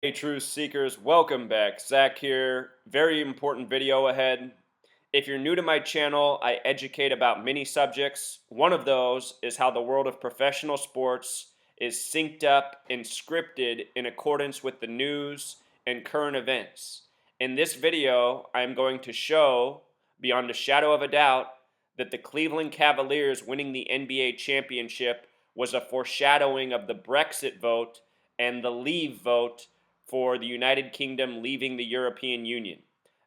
Hey, truth seekers, welcome back. Zach here. Very important video ahead. If you're new to my channel, I educate about many subjects. One of those is how the world of professional sports is synced up and scripted in accordance with the news and current events. In this video, I'm going to show, beyond a shadow of a doubt, that the Cleveland Cavaliers winning the NBA Championship was a foreshadowing of the Brexit vote and the leave vote for the United Kingdom leaving the European Union.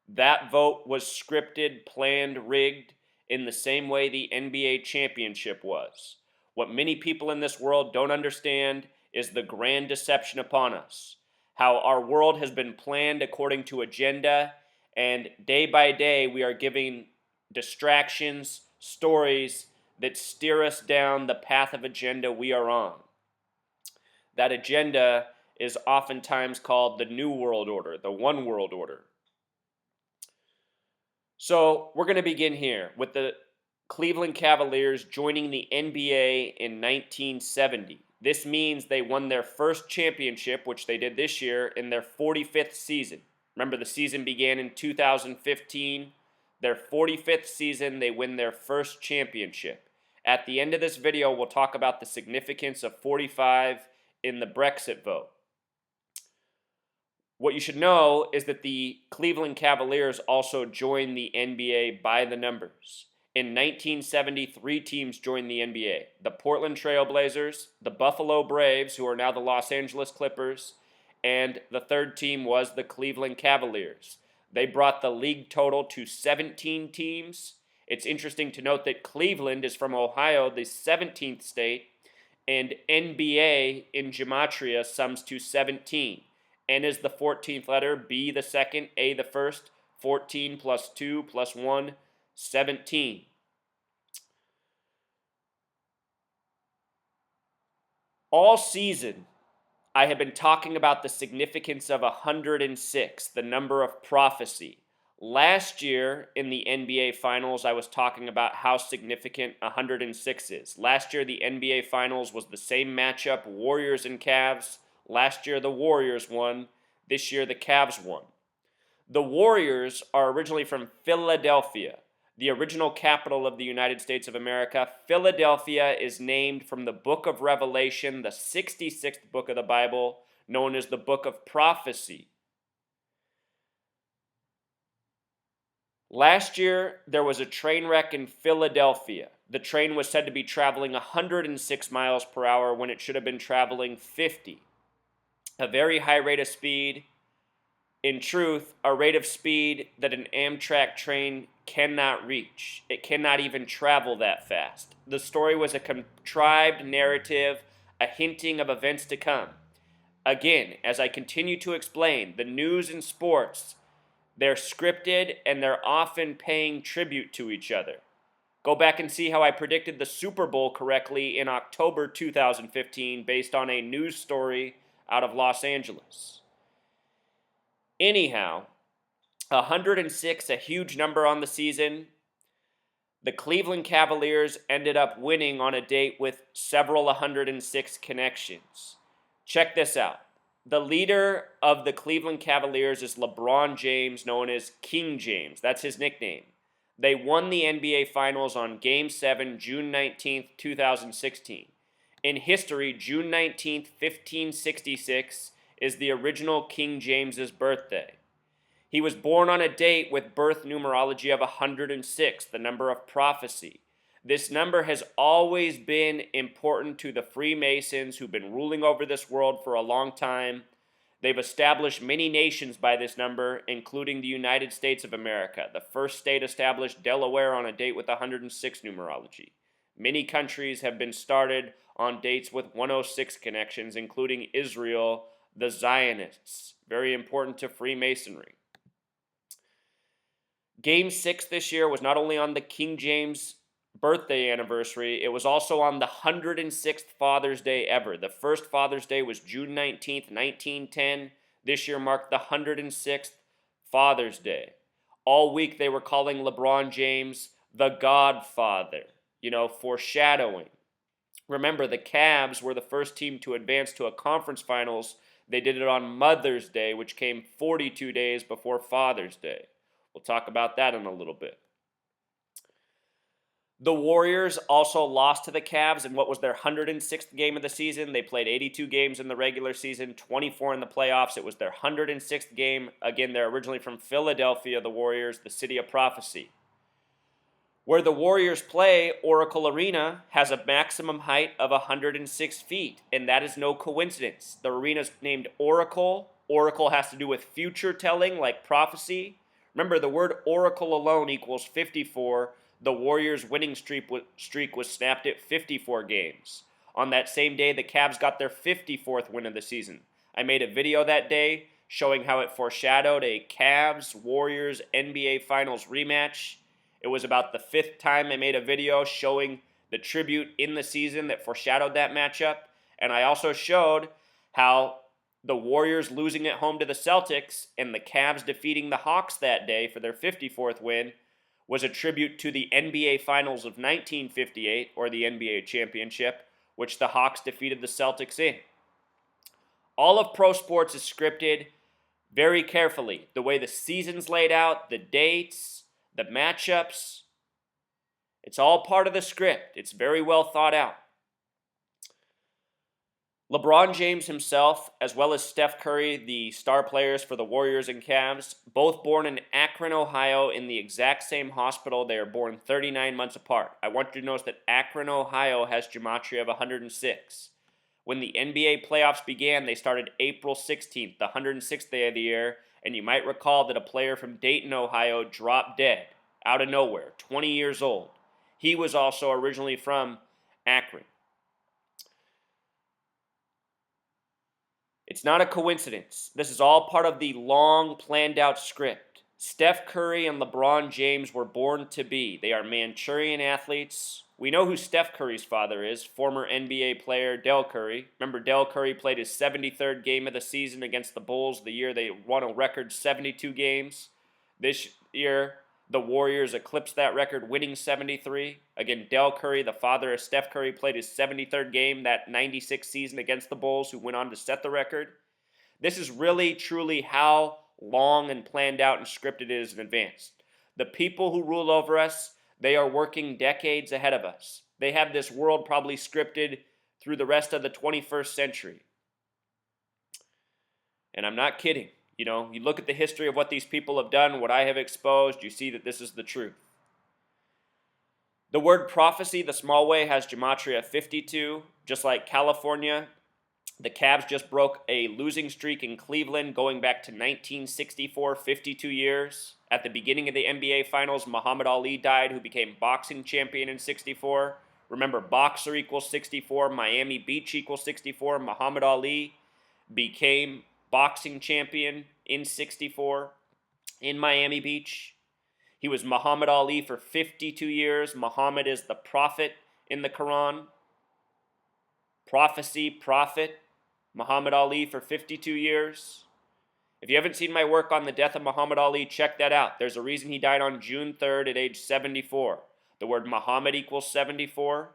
That vote was scripted, planned, rigged in the same way the NBA championship was. What many people in this world don't understand is the grand deception upon us. How our world has been planned according to agenda, and day by day we are giving distractions, stories that steer us down the path of agenda we are on. That agenda is oftentimes called the New World Order, the One World Order. So we're going to begin here with the Cleveland Cavaliers joining the NBA in 1970. This means they won their first championship, which they did this year, in their 45th season. Remember, the season began in 2015. Their 45th season, they win their first championship. At the end of this video, we'll talk about the significance of 45 in the Brexit vote. What you should know is that the Cleveland Cavaliers also joined the NBA by the numbers. In 1970, 3 teams joined the NBA: the Portland Trail Blazers, the Buffalo Braves, who are now the Los Angeles Clippers, and the third team was the Cleveland Cavaliers. They brought the league total to 17 teams. It's interesting to note that Cleveland is from Ohio, the 17th state, and NBA in gematria sums to 17. N is the 14th letter, B the second, A the first, 14 plus 2 plus 1, 17. All season, I have been talking about the significance of 106, the number of prophecy. Last year in the NBA Finals, I was talking about how significant 106 is. Last year, the NBA Finals was the same matchup, Warriors and Cavs. Last year, the Warriors won. This year, the Cavs won. The Warriors are originally from Philadelphia, the original capital of the United States of America. Philadelphia is named from the book of Revelation, the 66th book of the Bible, known as the book of prophecy. Last year, there was a train wreck in Philadelphia. The train was said to be traveling 106 miles per hour when it should have been traveling 50. A very high rate of speed. In truth, a rate of speed that an Amtrak train cannot reach. It cannot even travel that fast. The story was a contrived narrative, a hinting of events to come. Again, as I continue to explain, the news and sports, they're scripted and they're often paying tribute to each other. Go back and see how I predicted the Super Bowl correctly in October 2015 based on a news story out of Los Angeles. Anyhow, 106, a huge number on the season. The Cleveland Cavaliers ended up winning on a date with several 106 connections. Check this out. The leader of the Cleveland Cavaliers is LeBron James, known as King James. That's his nickname. They won the NBA Finals on Game 7, June 19th, 2016. In history, June 19th, 1566 is the original King James's birthday. He was born on a date with birth numerology of 106, the number of prophecy. This number has always been important to the Freemasons who've been ruling over this world for a long time. They've established many nations by this number, including the United States of America. The first state established Delaware on a date with 106 numerology. Many countries have been started on dates with 106 connections, including Israel, the Zionists. Very important to Freemasonry. Game 6 this year was not only on the King James birthday anniversary, it was also on the 106th Father's Day ever. The first Father's Day was June 19th, 1910. This year marked the 106th Father's Day. All week they were calling LeBron James the Godfather, foreshadowing. Remember, the Cavs were the first team to advance to a conference finals They did it on Mother's Day, which came 42 days before Father's Day. We'll talk about that in a little bit. The Warriors also lost to the Cavs in what was their 106th game of the season. They played 82 games in the regular season, 24 in the playoffs. It was their 106th game. Again, they're originally from Philadelphia, the Warriors, the city of prophecy. Where the Warriors play, Oracle Arena has a maximum height of 106 feet, and that is no coincidence. The arena is named Oracle. Oracle has to do with future telling, like prophecy. Remember, the word oracle alone equals 54. The Warriors' winning streak was snapped at 54 games. On that same day, the Cavs got their 54th win of the season. I made a video that day showing how it foreshadowed a Cavs-Warriors NBA Finals rematch. It was about the 5th time I made a video showing the tribute in the season that foreshadowed that matchup. And I also showed how the Warriors losing at home to the Celtics and the Cavs defeating the Hawks that day for their 54th win was a tribute to the NBA Finals of 1958, or the NBA Championship, which the Hawks defeated the Celtics in. All of pro sports is scripted very carefully. The way the season's laid out, the dates, the matchups, it's all part of the script. It's very well thought out. LeBron James himself, as well as Steph Curry, the star players for the Warriors and Cavs, both born in Akron, Ohio, in the exact same hospital. They are born 39 months apart. I want you to notice that Akron, Ohio has gematria of 106. When the NBA playoffs began, they started April 16th, the 106th day of the year, and you might recall that a player from Dayton, Ohio dropped dead out of nowhere, 20 years old. He was also originally from Akron. It's not a coincidence. This is all part of the long planned out script. Steph Curry and LeBron James were born to be. They are Manchurian athletes. We know who Steph Curry's father is, former NBA player Del Curry. Remember, Del Curry played his 73rd game of the season against the Bulls the year they won a record 72 games. This year, the Warriors eclipsed that record, winning 73. Again, Del Curry, the father of Steph Curry, played his 73rd game that 96 season against the Bulls, who went on to set the record. This is really, truly how long and planned out and scripted it is in advance. The people who rule over us, they are working decades ahead of us. They have this world probably scripted through the rest of the 21st century. And I'm not kidding. You know, you look at the history of what these people have done, what I have exposed, you see that this is the truth. The word prophecy, the small way, has gematria 52. Just like California, the Cavs just broke a losing streak in Cleveland going back to 1964, 52 years. At the beginning of the NBA Finals, Muhammad Ali died, who became boxing champion in 64. Remember, boxer equals 64, Miami Beach equals 64. Muhammad Ali became boxing champion in 64 in Miami Beach. He was Muhammad Ali for 52 years. Muhammad is the prophet in the Quran. Prophecy, prophet. Muhammad Ali for 52 years. If you haven't seen my work on the death of Muhammad Ali, check that out. There's a reason he died on June 3rd at age 74. The word Muhammad equals 74.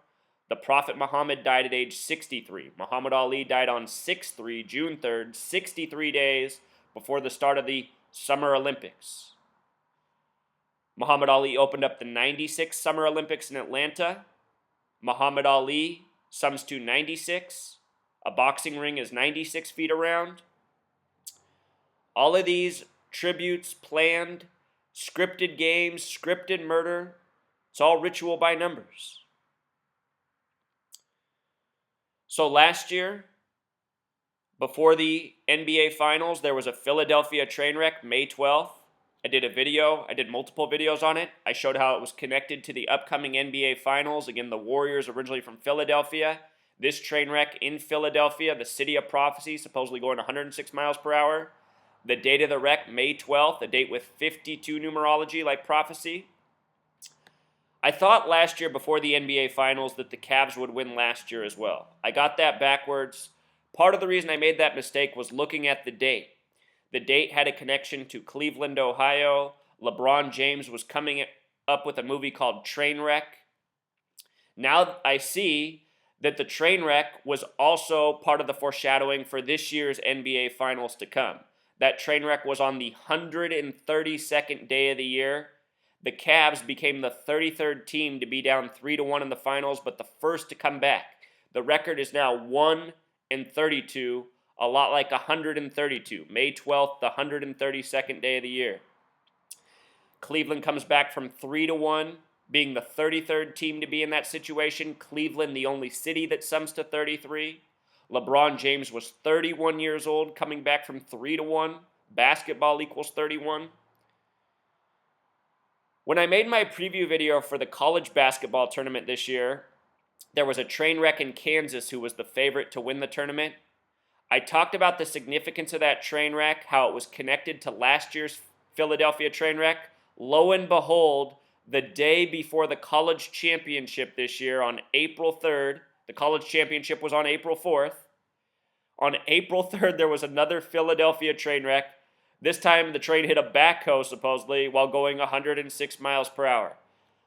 The Prophet Muhammad died at age 63. Muhammad Ali died on 6/3, June 3rd, 63 days before the start of the Summer Olympics. Muhammad Ali opened up the 96 Summer Olympics in Atlanta. Muhammad Ali sums to 96. A boxing ring is 96 feet around. All of these tributes, planned, scripted games, scripted murder, it's all ritual by numbers. So last year, before the NBA Finals, there was a Philadelphia train wreck, May 12th. I did a video. I did multiple videos on it. I showed how it was connected to the upcoming NBA Finals. Again, the Warriors originally from Philadelphia. This train wreck in Philadelphia, the city of prophecy, supposedly going 106 miles per hour. The date of the wreck, May 12th, a date with 52 numerology like prophecy. I thought last year before the NBA Finals that the Cavs would win last year as well. I got that backwards. Part of the reason I made that mistake was looking at the date. The date had a connection to Cleveland, Ohio. LeBron James was coming up with a movie called Trainwreck. Now I see that the train wreck was also part of the foreshadowing for this year's NBA Finals to come. That train wreck was on the 132nd day of the year. The Cavs became the 33rd team to be down 3-1 in the finals, but the first to come back. The record is now 1-32, a lot like 132. May 12th, the 132nd day of the year. Cleveland comes back from 3-1, being the 33rd team to be in that situation. Cleveland, the only city that sums to 33. LeBron James was 31 years old, coming back from 3-1. Basketball equals 31. When I made my preview video for the college basketball tournament this year, there was a train wreck in Kansas who was the favorite to win the tournament. I talked about the significance of that train wreck, how it was connected to last year's Philadelphia train wreck. Lo and behold, the day before the college championship this year on April 3rd, the college championship was on April 4th. On April 3rd, there was another Philadelphia train wreck. This time, the train hit a backhoe, supposedly, while going 106 miles per hour.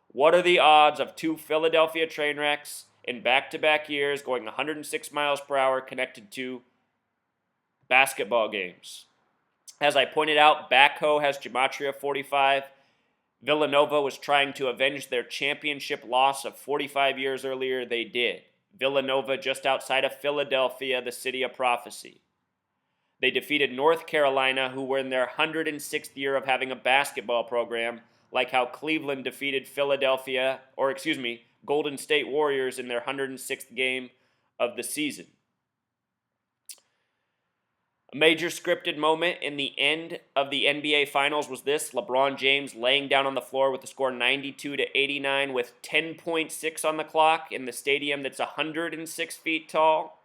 What are the odds of two Philadelphia train wrecks in back-to-back years going 106 miles per hour connected to basketball games? As I pointed out, backhoe has gematria 45. Villanova was trying to avenge their championship loss of 45 years earlier. They did. Villanova just outside of Philadelphia, the city of prophecy. They defeated North Carolina, who were in their 106th year of having a basketball program, like how Cleveland defeated Golden State Warriors in their 106th game of the season. A major scripted moment in the end of the NBA Finals was this: LeBron James laying down on the floor with the score 92-89 with 10.6 on the clock in the stadium that's 106 feet tall.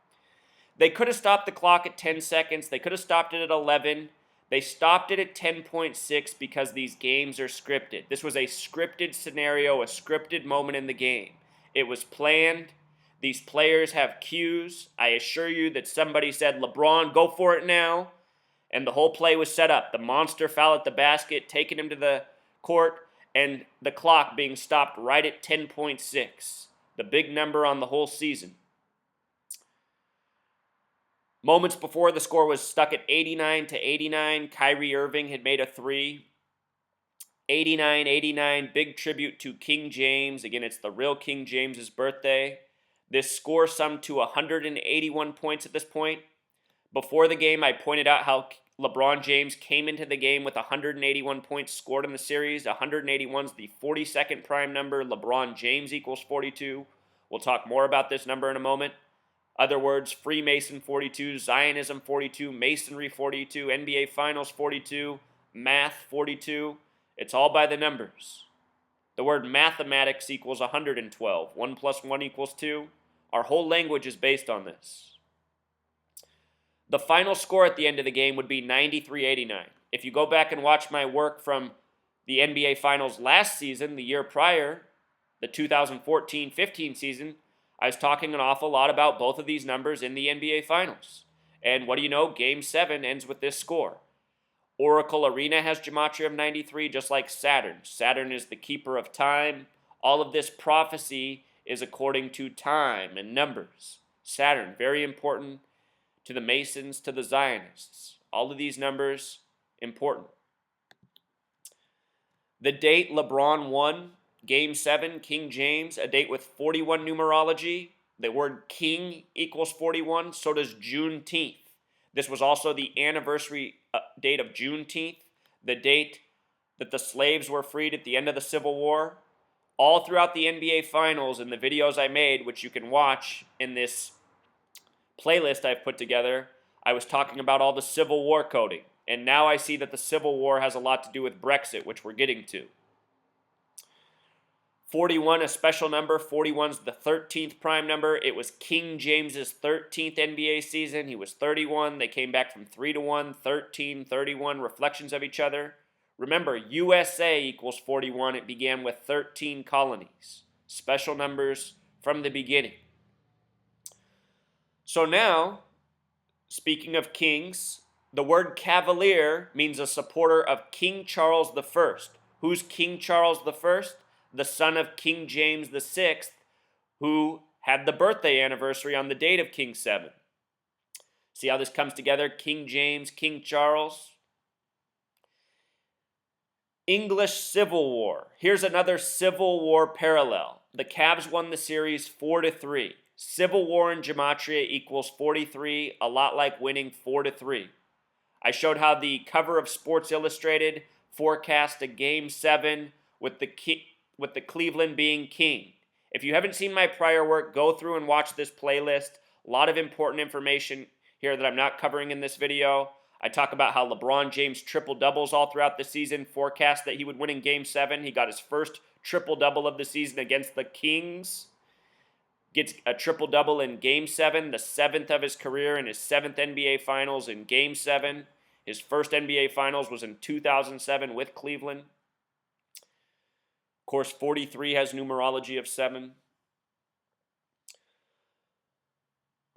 They could have stopped the clock at 10 seconds. They could have stopped it at 11. They stopped it at 10.6 because these games are scripted. This was a scripted scenario, a scripted moment in the game. It was planned. These players have cues. I assure you that somebody said, LeBron, go for it now. And the whole play was set up. The monster foul at the basket, taking him to the court, and the clock being stopped right at 10.6. The big number on the whole season. Moments before, the score was stuck at 89-89. Kyrie Irving had made a three. 89-89, big tribute to King James. Again, it's the real King James's birthday. This score summed to 181 points at this point. Before the game, I pointed out how LeBron James came into the game with 181 points scored in the series. 181 is the 42nd prime number. LeBron James equals 42. We'll talk more about this number in a moment. Other words, Freemason 42, Zionism 42, Masonry 42, NBA Finals 42, Math 42. It's all by the numbers. The word mathematics equals 112. 1 plus 1 equals 2. Our whole language is based on this. The final score at the end of the game would be 93-89. If you go back and watch my work from the NBA Finals last season, the year prior, the 2014-15 season, I was talking an awful lot about both of these numbers in the NBA Finals. And what do you know? Game 7 ends with this score. Oracle Arena has gematria of 93, just like Saturn. Saturn is the keeper of time. All of this prophecy is according to time and numbers. Saturn, very important to the Masons, to the Zionists. All of these numbers, important. The date LeBron won, Game 7, King James, a date with 41 numerology. The word king equals 41, so does Juneteenth. This was also the anniversary date of Juneteenth, the date that the slaves were freed at the end of the Civil War. All throughout the NBA Finals and the videos I made, which you can watch in this playlist I've put together, I was talking about all the Civil War coding. And now I see that the Civil War has a lot to do with Brexit, which we're getting to. 41, a special number. 41 is the 13th prime number. It was King James's 13th NBA season. He was 31. They came back from 3-1, 13, 31, reflections of each other. Remember, USA equals 41. It began with 13 colonies. Special numbers from the beginning. So now, speaking of kings, the word Cavalier means a supporter of King Charles I. Who's King Charles I? The son of King James VI, who had the birthday anniversary on the date of King 7. See how this comes together? King James, King Charles. English Civil War. Here's another Civil War parallel. The Cavs won the series 4-3. Civil War in gematria equals 43, a lot like winning 4-3. I showed how the cover of Sports Illustrated forecast a Game 7 with the Cleveland being king. If you haven't seen my prior work, go through and watch this playlist. A lot of important information here that I'm not covering in this video. I talk about how LeBron James triple-doubles all throughout the season, forecast that he would win in Game 7. He got his first triple-double of the season against the Kings. Gets a triple-double in Game 7, the 7th of his career, in his 7th NBA Finals in Game 7. His first NBA Finals was in 2007 with Cleveland. Of course, 43 has numerology of 7.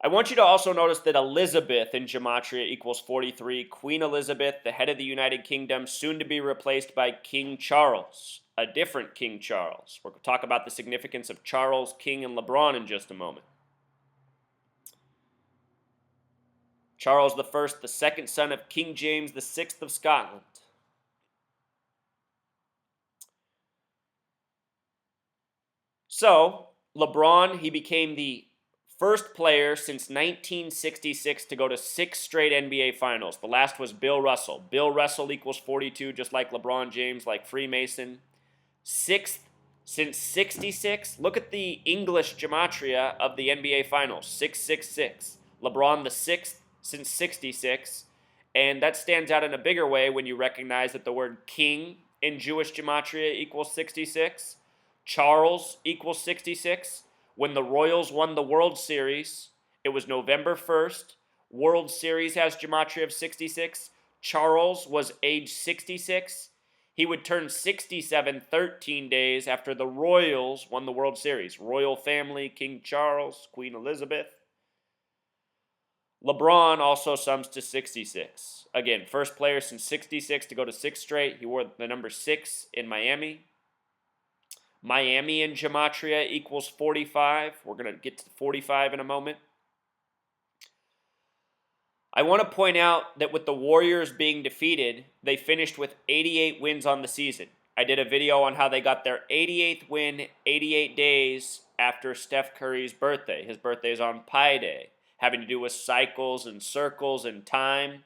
I want you to also notice that Elizabeth in gematria equals 43. Queen Elizabeth, the head of the United Kingdom, soon to be replaced by King Charles, a different King Charles. We're going to talk about the significance of Charles, King, and LeBron in just a moment. Charles I, the second son of King James VI of Scotland. So, LeBron, he became the first player since 1966 to go to 6 straight NBA Finals. The last was Bill Russell. Bill Russell equals 42, just like LeBron James, like Freemason. 6th since 66. Look at the English gematria of the NBA Finals, 666. LeBron the 6th since 66. And that stands out in a bigger way when you recognize that the word king in Jewish gematria equals 66. Charles equals 66. When the Royals won the World Series, it was November 1st. World Series has gematria of 66. Charles was age 66. He would turn 67 13 days after the Royals won the World Series. Royal family, King Charles, Queen Elizabeth. LeBron also sums to 66. Again, first player since 66 to go to 6 straight. He wore the number 6 in Miami. Miami in gematria equals 45. We're going to get to 45 in a moment. I want to point out that with the Warriors being defeated, they finished with 88 wins on the season. I did a video on how they got their 88th win 88 days after Steph Curry's birthday. His birthday is on Pi Day, having to do with cycles and circles and time.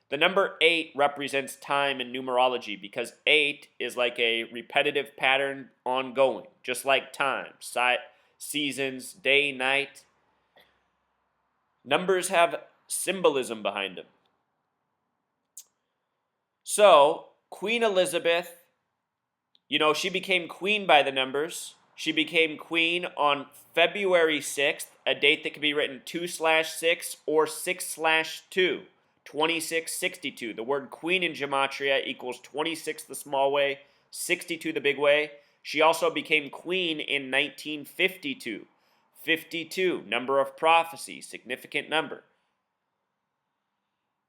The number 8 represents time in numerology because 8 is like a repetitive pattern ongoing, just like time, seasons, day, night. Numbers have symbolism behind them. So, Queen Elizabeth, she became queen by the numbers. She became queen on February 6th, a date that can be written 2/6 or 6/2. 2662. The word queen in gematria equals 26 the small way, 62 the big way. She also became queen in 1952. 52, number of prophecy, significant number.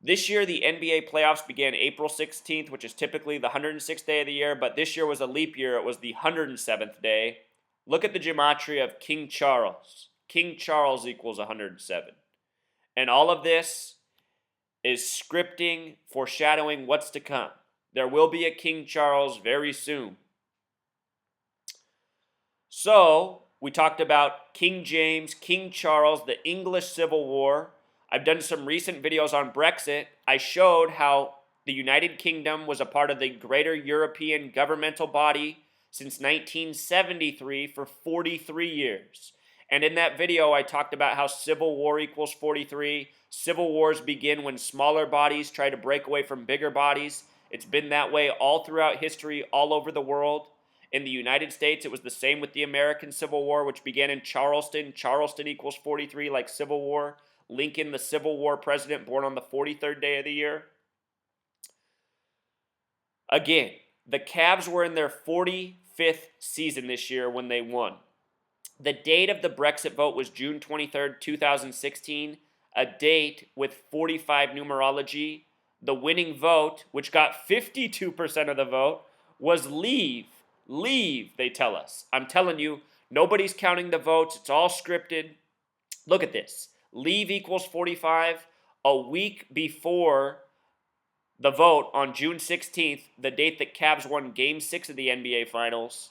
This year, the NBA playoffs began April 16th, which is typically the 106th day of the year, but this year was a leap year. It was the 107th day. Look at the gematria of King Charles. King Charles equals 107. And all of this is scripting, foreshadowing what's to come. There will be a King Charles very soon. So, we talked about King James, King Charles, the English Civil War. I've done some recent videos on Brexit. I showed how the United Kingdom was a part of the greater European governmental body since 1973 for 43 years. And in that video, I talked about how Civil War equals 43. Civil wars begin when smaller bodies try to break away from bigger bodies. It's been that way all throughout history, all over the world. In the United States, it was the same with the American Civil War, which began in Charleston. Charleston equals 43, like Civil War. Lincoln, the Civil War president, born on the 43rd day of the year. Again, the Cavs were in their 45th season this year when they won. The date of the Brexit vote was June 23rd, 2016, a date with 45 numerology. The winning vote, which got 52% of the vote, was leave. Leave, they tell us. I'm telling you, Nobody's counting the votes. It's all scripted. Look at this. Leave equals 45. A week before the vote on June 16th, the date that Cavs won Game 6 of the NBA Finals,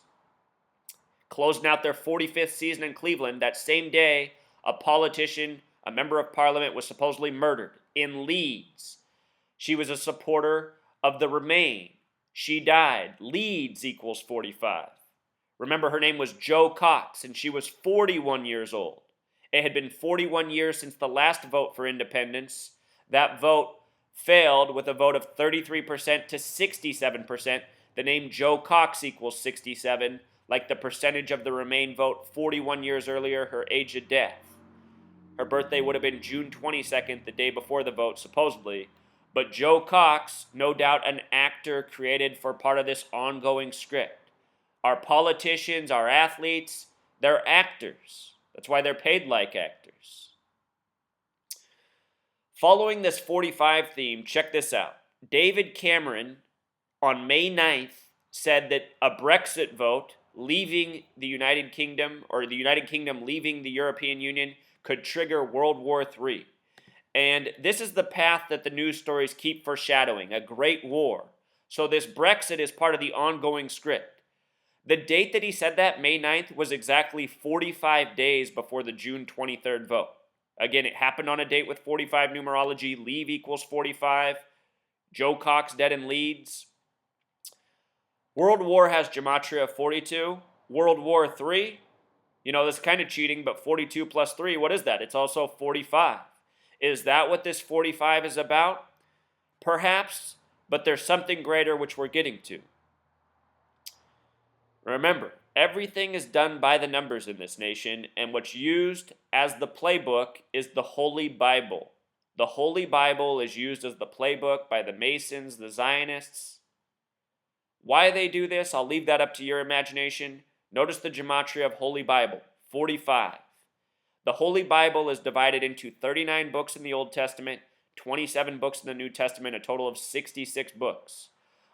closing out their 45th season in Cleveland, that same day, a politician, a member of parliament, was supposedly murdered in Leeds. She was a supporter of the Remain. She died. Leeds equals 45. Remember, her name was Jo Cox, and she was 41 years old. It had been 41 years since the last vote for independence. That vote failed with a vote of 33% to 67%. The name Jo Cox equals 67, like the percentage of the Remain vote 41 years earlier, her age of death. Her birthday would have been June 22nd, the day before the vote, supposedly. But Jo Cox, no doubt an actor created for part of this ongoing script. Our politicians, our athletes, they're actors. That's why they're paid like actors. Following this 45 theme, check this out. David Cameron, on May 9th, said that a Brexit vote leaving the United Kingdom, or the United Kingdom leaving the European Union, could trigger World War III. And this is the path that the news stories keep foreshadowing, a great war. So this Brexit is part of the ongoing script. The date that he said that, May 9th, was exactly 45 days before the June 23rd vote. Again, it happened on a date with 45 numerology. Leave equals 45. Jo Cox dead in Leeds. World War has gematria of 42. World War III, this is kind of cheating, but 42 plus 3, what is that? It's also 45. Is that what this 45 is about? Perhaps, but there's something greater which we're getting to. Remember, everything is done by the numbers in this nation, and what's used as the playbook is the Holy Bible. The Holy Bible is used as the playbook by the Masons, the Zionists. Why they do this, I'll leave that up to your imagination. Notice the gematria of Holy Bible, 45. The Holy Bible is divided into 39 books in the Old Testament, 27 books in the New Testament, a total of 66 books.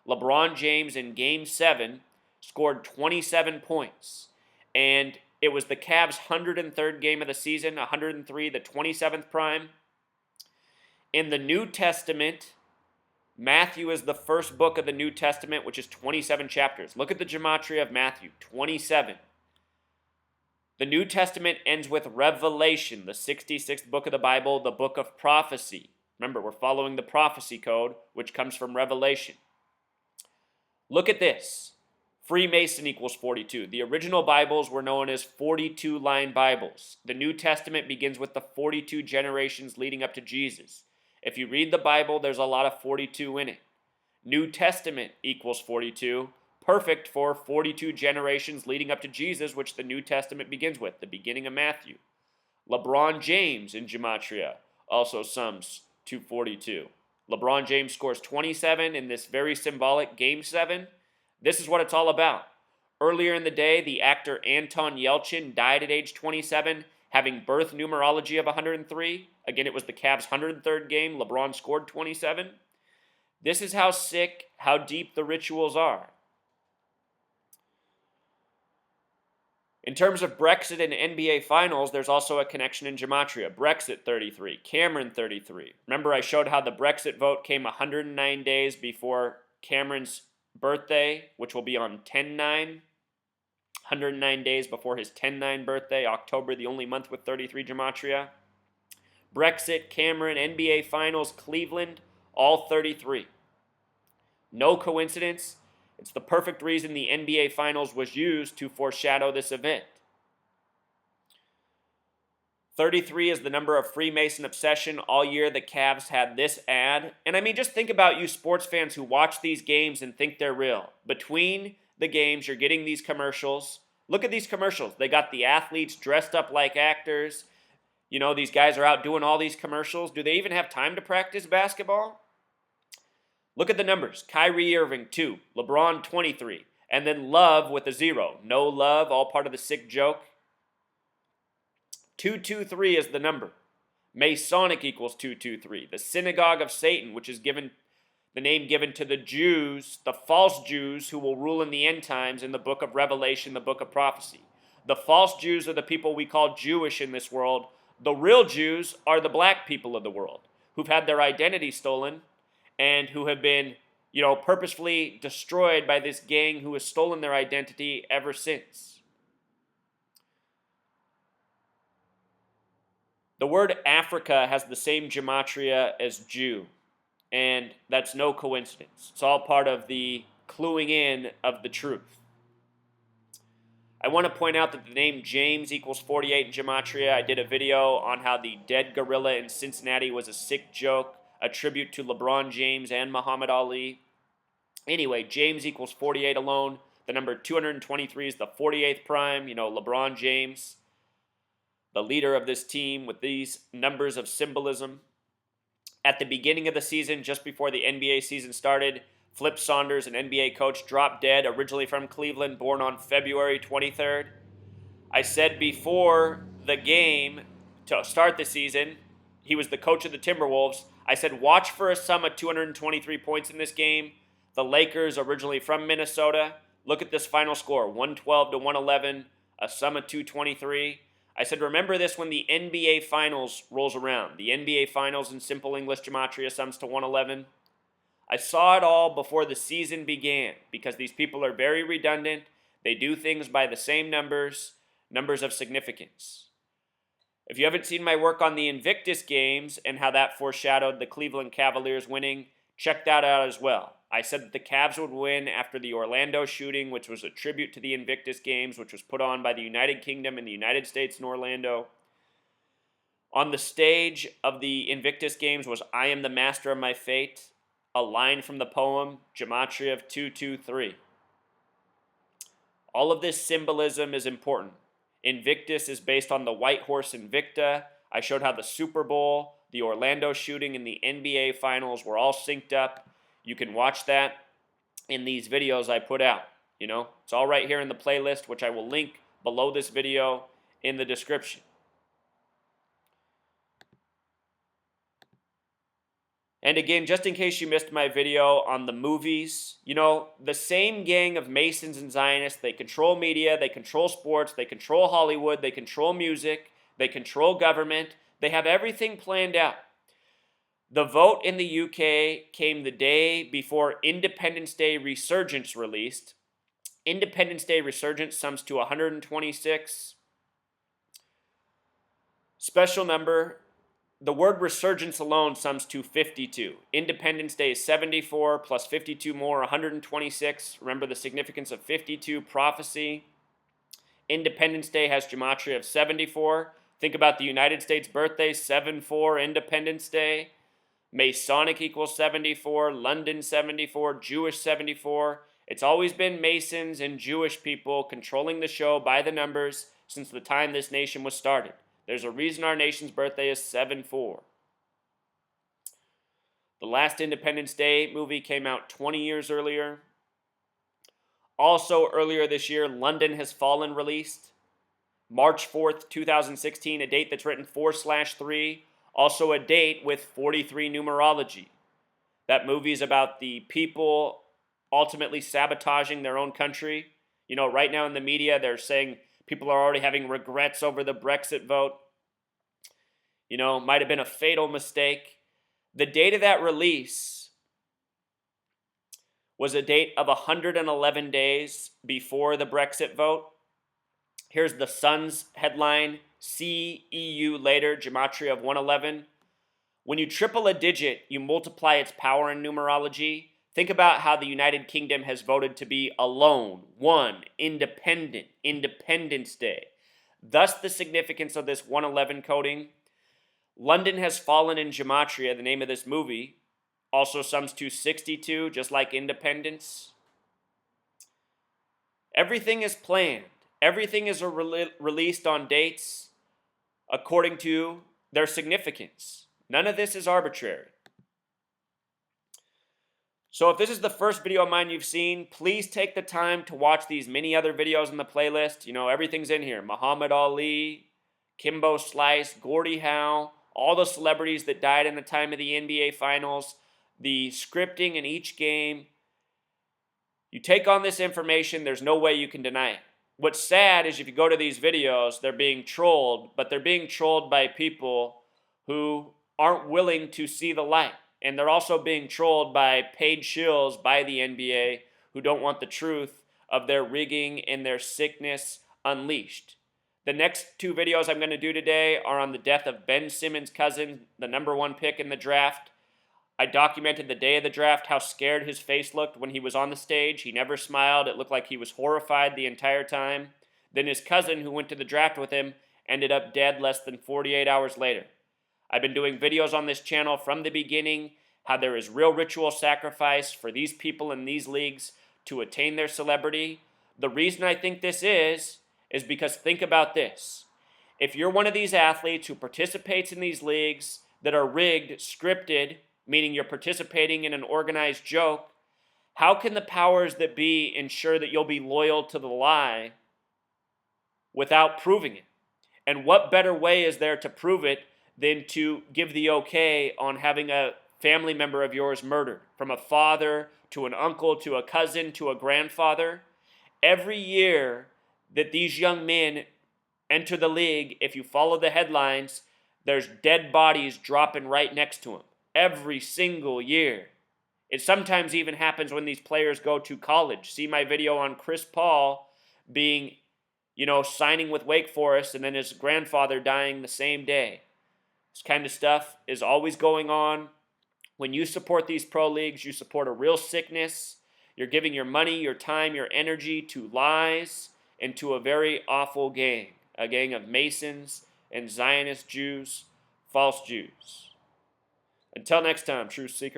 LeBron James in Game 7 scored 27 points, and it was the Cavs' 103rd game of the season, 103, the 27th prime. In the New Testament, Matthew is the first book of the New Testament, which is 27 chapters. Look at the gematria of Matthew, 27. The New Testament ends with Revelation, the 66th book of the Bible, the book of prophecy. Remember, we're following the prophecy code, which comes from Revelation. Look at this. Freemason equals 42. The original Bibles were known as 42-line Bibles. The New Testament begins with the 42 generations leading up to Jesus. If you read the Bible, there's a lot of 42 in it. New Testament equals 42. Perfect for 42 generations leading up to Jesus, which the New Testament begins with, the beginning of Matthew. LeBron James in gematria also sums to 42. LeBron James scores 27 in this very symbolic Game 7. This is what it's all about. Earlier in the day, the actor Anton Yelchin died at age 27, having birth numerology of 103. Again, it was the Cavs' 103rd game. LeBron scored 27. This is how sick, how deep the rituals are. In terms of Brexit and NBA Finals, there's also a connection in gematria. Brexit 33, Cameron 33. Remember I showed how the Brexit vote came 109 days before Cameron's birthday, which will be on 10/9. 109 days before his 10/9 birthday, October, the only month with 33 gematria. Brexit, Cameron, NBA Finals, Cleveland, all 33. No coincidence. It's the perfect reason the NBA Finals was used to foreshadow this event. 33 is the number of Freemason obsession. All year the Cavs had this ad. And I mean, just think about you sports fans who watch these games and think they're real. Between the games, you're getting these commercials. Look at these commercials. They got the athletes dressed up like actors. These guys are out doing all these commercials. Do they even have time to practice basketball? Look at the numbers. Kyrie Irving, 2. LeBron, 23. And then Love with a 0. No love, all part of the sick joke. 223 is the number. Masonic equals 223. The synagogue of Satan, which is the name given to the Jews, the false Jews who will rule in the end times in the book of Revelation, the book of prophecy. The false Jews are the people we call Jewish in this world. The real Jews are the black people of the world who've had their identity stolen and who have been, purposefully destroyed by this gang who has stolen their identity ever since. The word Africa has the same gematria as Jew, and that's no coincidence. It's all part of the cluing in of the truth. I want to point out that the name James equals 48 in gematria. I did a video on how the dead gorilla in Cincinnati was a sick joke, a tribute to LeBron James and Muhammad Ali. Anyway, James equals 48 alone. The number 223 is the 48th prime. LeBron James, the leader of this team with these numbers of symbolism. At the beginning of the season, just before the NBA season started, Flip Saunders, an NBA coach, dropped dead, originally from Cleveland, born on February 23rd. I said before the game to start the season, he was the coach of the Timberwolves. I said, watch for a sum of 223 points in this game. The Lakers, originally from Minnesota, look at this final score, 112 to 111, a sum of 223. I said, remember this when the NBA Finals rolls around. The NBA Finals in simple English gematria sums to 111. I saw it all before the season began because these people are very redundant. They do things by the same numbers of significance. If you haven't seen my work on the Invictus Games and how that foreshadowed the Cleveland Cavaliers winning, check that out as well. I said that the Cavs would win after the Orlando shooting, which was a tribute to the Invictus Games, which was put on by the United Kingdom and the United States in Orlando. On the stage of the Invictus Games was I Am the Master of My Fate, a line from the poem, Gematria of 223. All of this symbolism is important. Invictus is based on the white horse Invicta. I showed how the Super Bowl, the Orlando shooting, and the NBA Finals were all synced up. You can watch that in these videos I put out. It's all right here in the playlist, which I will link below this video in the description. And again, just in case you missed my video on the movies, the same gang of Masons and Zionists, they control media, they control sports, they control Hollywood, they control music, they control government, they have everything planned out. The vote in the UK came the day before Independence Day Resurgence released. Independence Day Resurgence sums to 126. Special number. The word resurgence alone sums to 52. Independence Day is 74 plus 52 more, 126. Remember the significance of 52, prophecy. Independence Day has gematria of 74. Think about the United States birthday, 7-4, Independence Day. Masonic equals 74, London 74, Jewish 74. It's always been Masons and Jewish people controlling the show by the numbers since the time this nation was started. There's a reason our nation's birthday is 7-4. The last Independence Day movie came out 20 years earlier. Also earlier this year, London Has Fallen released. March 4th, 2016, a date that's written 4/3. Also a date with 43 numerology. That movie is about the people ultimately sabotaging their own country. Right now in the media, they're saying people are already having regrets over the Brexit vote. Might have been a fatal mistake. The date of that release was a date of 111 days before the Brexit vote. Here's the Sun's headline, See EU later, gematria of 111. When you triple a digit, you multiply its power in numerology. Think about how the United Kingdom has voted to be alone, one, independent, Independence Day. Thus the significance of this 111 coding. London Has Fallen in gematria, the name of this movie, also sums to 62, just like Independence. Everything is planned. Everything is released on dates according to their significance. None of this is arbitrary. So if this is the first video of mine you've seen, please take the time to watch these many other videos in the playlist. Everything's in here. Muhammad Ali, Kimbo Slice, Gordie Howe, all the celebrities that died in the time of the NBA Finals, the scripting in each game. You take on this information, there's no way you can deny it. what's sad is if you go to these videos, they're being trolled, but they're being trolled by people who aren't willing to see the light. And they're also being trolled by paid shills by the NBA who don't want the truth of their rigging and their sickness unleashed. The next two videos I'm going to do today are on the death of Ben Simmons' cousin, the #1 pick in the draft. I documented the day of the draft, how scared his face looked when he was on the stage. He never smiled. It looked like he was horrified the entire time. Then his cousin, who went to the draft with him, ended up dead less than 48 hours later. I've been doing videos on this channel from the beginning, how there is real ritual sacrifice for these people in these leagues to attain their celebrity. The reason I think this is because think about this. If you're one of these athletes who participates in these leagues that are rigged, scripted, meaning you're participating in an organized joke, how can the powers that be ensure that you'll be loyal to the lie without proving it? And what better way is there to prove it than to give the okay on having a family member of yours murdered, from a father to an uncle to a cousin to a grandfather? Every year that these young men enter the league, if you follow the headlines, there's dead bodies dropping right next to them. Every single year. It sometimes even happens when these players go to college. See my video on Chris Paul being, signing with Wake Forest and then his grandfather dying the same day. This kind of stuff is always going on. When you support these pro leagues, you support a real sickness. You're giving your money, your time, your energy to lies and to a very awful gang. A gang of Masons and Zionist Jews, false Jews. Until next time, Truth Seeker.